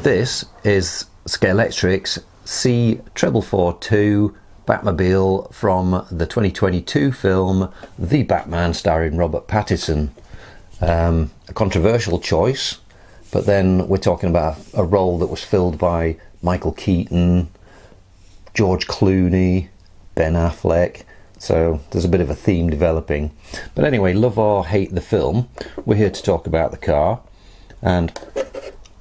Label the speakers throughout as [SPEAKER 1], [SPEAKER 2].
[SPEAKER 1] This is Scalextric's C442 Batmobile from the 2022 film The Batman, starring Robert Pattinson. A controversial choice, but then we're talking about a role that was filled by Michael Keaton, George Clooney, Ben Affleck, so there's a bit of a theme developing. But anyway, love or hate the film, we're here to talk about the car, and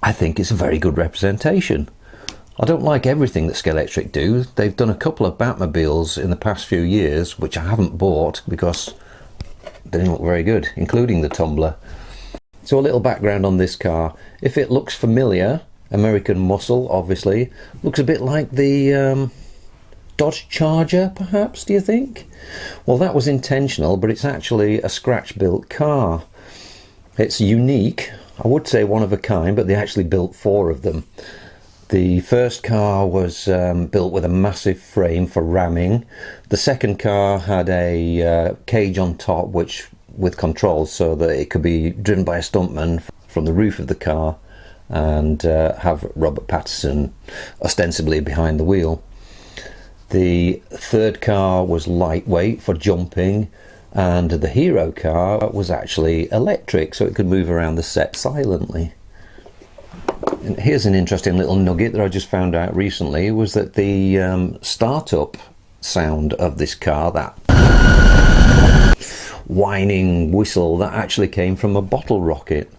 [SPEAKER 1] I think it's a very good representation. I don't like everything that Scalextric do. They've done a couple of Batmobiles in the past few years, which I haven't bought because they didn't look very good, including the Tumbler. So a little background on this car. If it looks familiar, American muscle, obviously, looks a bit like the Dodge Charger, perhaps, do you think? Well, that was intentional, but it's actually a scratch-built car. It's unique, I would say one of a kind, but they actually built 4 of them. The first car was built with a massive frame for ramming. The second car had a cage on top, which with controls so that it could be driven by a stuntman from the roof of the car and have Robert Pattinson ostensibly behind the wheel. The third car was lightweight for jumping, and the hero car was actually electric, so it could move around the set silently. And here's an interesting little nugget that I just found out recently, was that the startup sound of this car, that whining whistle, that actually came from a bottle rocket.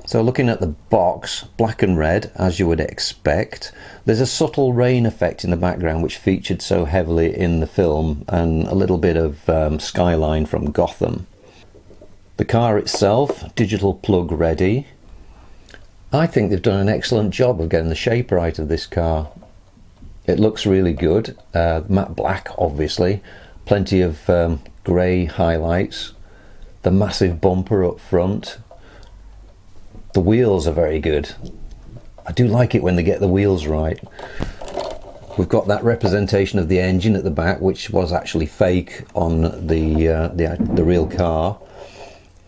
[SPEAKER 1] So looking at the box, black and red, as you would expect, there's a subtle rain effect in the background which featured so heavily in the film, and a little bit of skyline from Gotham. The car itself, digital plug ready. I think they've done an excellent job of getting the shape right of this car. It looks really good, matte black obviously, plenty of grey highlights, the massive bumper up front. The wheels are very good. I do like it when they get the wheels right. We've got that representation of the engine at the back, which was actually fake on the real car.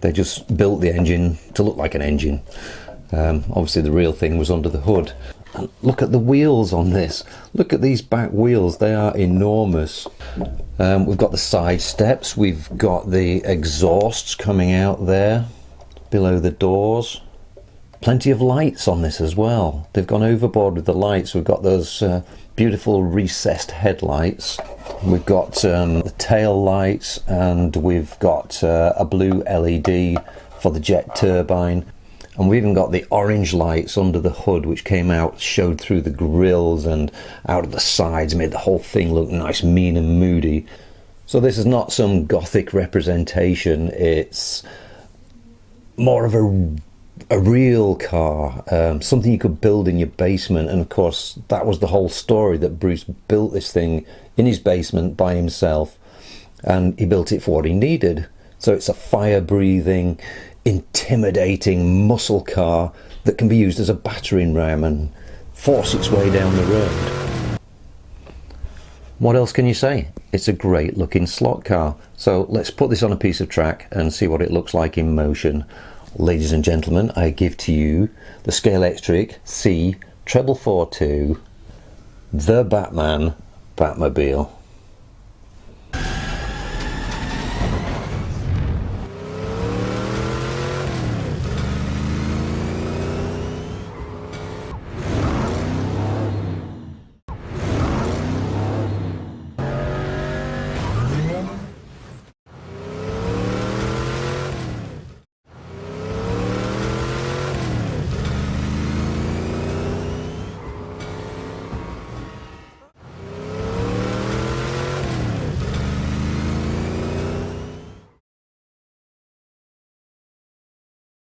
[SPEAKER 1] They just built the engine to look like an engine. Obviously the real thing was under the hood. And look at the wheels on this. Look at these back wheels, they are enormous. We've got the side steps, we've got the exhausts coming out there below the doors. Plenty of lights on this as well. They've gone overboard with the lights. We've got those beautiful recessed headlights. We've got the tail lights, and we've got a blue LED for the jet turbine. And we've even got the orange lights under the hood, which came out, showed through the grills and out of the sides, made the whole thing look nice, mean and moody. So this is not some gothic representation. It's more of a real car, something you could build in your basement. And of course that was the whole story, that Bruce built this thing in his basement by himself, and he built it for what he needed. So it's a fire-breathing, intimidating muscle car that can be used as a battering ram and force its way down the road. What else can you say? It's a great looking slot car. So let's put this on a piece of track and see what it looks like in motion. Ladies and gentlemen, I give to you the Scalextric C442, the Batman Batmobile.